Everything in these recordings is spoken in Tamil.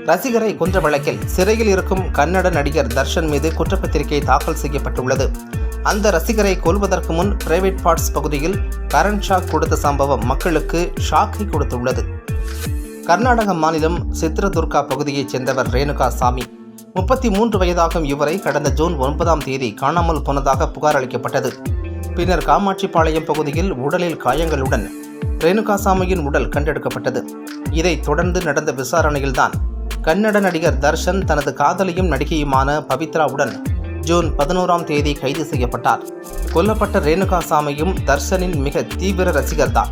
ரசிகரை கொன்ற வழக்கில் சிறையில் இருக்கும் கன்னட நடிகர் தர்ஷன் மீது குற்றப்பத்திரிகை தாக்கல் செய்யப்பட்டுள்ளது. அந்த ரசிகரை கொல்வதற்கு முன் பிரைவேட் பார்ட்ஸ் பகுதியில் கரண்ட் ஷாக் கொடுத்த சம்பவம் மக்களுக்கு ஷாக்கை கொடுத்துள்ளது. கர்நாடக மாநிலம் சித்ரதுர்கா பகுதியைச் சேர்ந்தவர் ரேணுகா சாமி. 33 வயதாகும் இவரை கடந்த ஜூன் 9ஆம் தேதி காணாமல் போனதாக புகார் அளிக்கப்பட்டது. பின்னர் காமாட்சிபாளையம் பகுதியில் உடலில் காயங்களுடன் ரேணுகா சாமியின் உடல் கண்டெடுக்கப்பட்டது. இதைத் தொடர்ந்து நடந்த விசாரணையில்தான் கன்னட நடிகர் தர்ஷன் தனது காதலியும் நடிகையுமான பவித்ராவுடன் ஜூன் 11ஆம் தேதி கைது செய்யப்பட்டார். கொல்லப்பட்ட ரேணுகா சாமியும் தர்ஷனின் மிக தீவிர ரசிகர்தான்.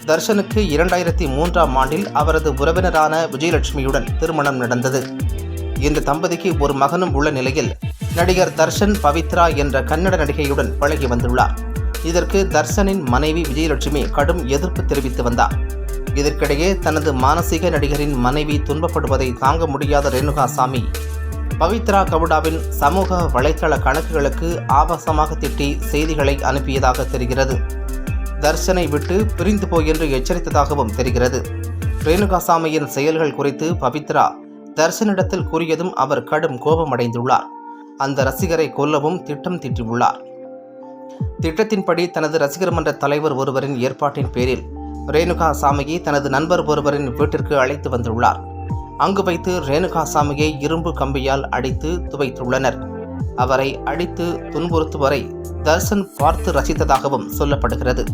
தர்ஷனுக்கு 2003ஆம் ஆண்டில் அவரது உறவினரான விஜயலட்சுமியுடன் திருமணம் நடந்தது. இந்த தம்பதிக்கு ஒரு மகனும் உள்ள நிலையில் நடிகர் தர்ஷன் பவித்ரா என்ற கன்னட நடிகையுடன் பழகி வந்துள்ளார். இதற்கு தர்ஷனின் மனைவி விஜயலட்சுமி கடும் எதிர்ப்பு தெரிவித்து வந்தார். இதற்கிடையே தனது மானசீக நடிகரின் மனைவி துன்பப்படுவதை தாங்க முடியாத ரேணுகா சாமி பவித்ரா கவுடாவின் சமூக வலைத்தள கணக்குகளுக்கு ஆபாசமாக திட்டி செய்திகளை அனுப்பியதாக தெரிகிறது. தர்ஷனை விட்டு பிரிந்து போய் என்று எச்சரித்ததாகவும் தெரிகிறது. ரேணுகா சாமியின் செயல்கள் குறித்து பவித்ரா தர்ஷனிடத்தில் கூறியதும் அவர் கடும் கோபமடைந்துள்ளார். அந்த ரசிகரை கொல்லவும் திட்டம் தீட்டியுள்ளார். திட்டத்தின்படி தனது ரசிகர் மன்ற தலைவர் ஒருவரின் ஏற்பாட்டின் பேரில் ரேணுகா சாமியை தனது நண்பர் ஒருவரின் வீட்டிற்கு அழைத்து வந்துள்ளார். அங்கு வைத்து ரேணுகா சாமியை இரும்பு கம்பியால் அடித்து துவைத்துள்ளனர். அவரை அடித்து துன்புறுத்துவரை தர்ஷன் பார்த்து ரசித்ததாகவும் சொல்லப்படுகிறது.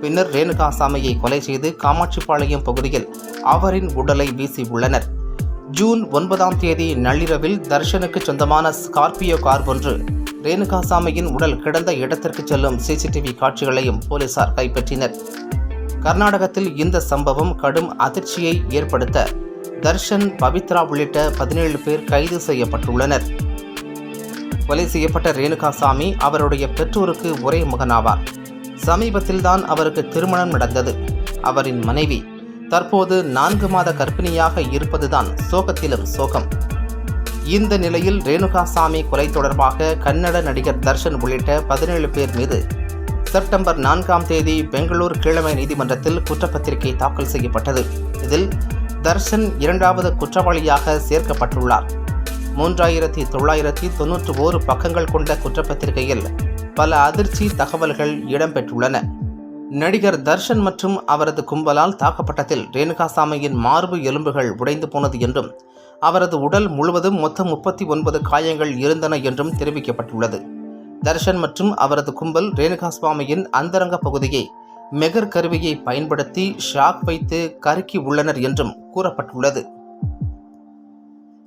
பின்னர் ரேணுகா சாமியை கொலை செய்து காமாட்சிபாளையம் பகுதியில் அவரின் உடலை வீசியுள்ளனர். ஜூன் 9ஆம் தேதி நள்ளிரவில் தர்ஷனுக்கு சொந்தமான ஸ்கார்பியோ கார் ஒன்று ரேணுகா சாமியின் உடல் கிடந்த இடத்திற்கு செல்லும் சிசிடிவி காட்சிகளையும் போலீசார் கைப்பற்றினர். கர்நாடகத்தில் இந்த சம்பவம் கடும் அதிர்ச்சியை ஏற்படுத்த தர்ஷன், பவித்ரா உள்ளிட்ட 17 பேர் கைது செய்யப்பட்டுள்ளனர். கொலை செய்யப்பட்ட ரேணுகா சாமி அவருடைய பெற்றோருக்கு ஒரே மகனாவார். சமீபத்தில்தான் அவருக்கு திருமணம் நடந்தது. அவரின் மனைவி தற்போது 4 மாத கர்ப்பிணியாக இருப்பதுதான் சோகத்திலும் சோகம். இந்த நிலையில் ரேணுகா சாமி கொலை தொடர்பாக கன்னட நடிகர் தர்ஷன் உள்ளிட்ட 17 பேர் மீது செப்டம்பர் 4ஆம் தேதி பெங்களூர் கீழமை நீதிமன்றத்தில் குற்றப்பத்திரிகை தாக்கல் செய்யப்பட்டது. இதில் தர்ஷன் 2வது குற்றவாளியாக சேர்க்கப்பட்டுள்ளார். 3991 பக்கங்கள் கொண்ட குற்றப்பத்திரிகையில் பல அதிர்ச்சி தகவல்கள் இடம்பெற்றுள்ளன. நடிகர் தர்ஷன் மற்றும் அவரது கும்பலால் தாக்கப்பட்டதில் ரேணுகா சாமியின் மார்பு எலும்புகள் உடைந்து போனது என்றும் அவரது உடல் முழுவதும் மொத்தம் 39 காயங்கள் இருந்தன என்றும் தெரிவிக்கப்பட்டுள்ளது. தர்ஷன் மற்றும் அவரது கும்பல் ரேணுகா சுவாமியின் அந்தரங்க பகுதியை மெகர் கருவியை பயன்படுத்தி ஷாக் வைத்து கருக்கி உள்ளனர் என்றும் கூறப்பட்டுள்ளது.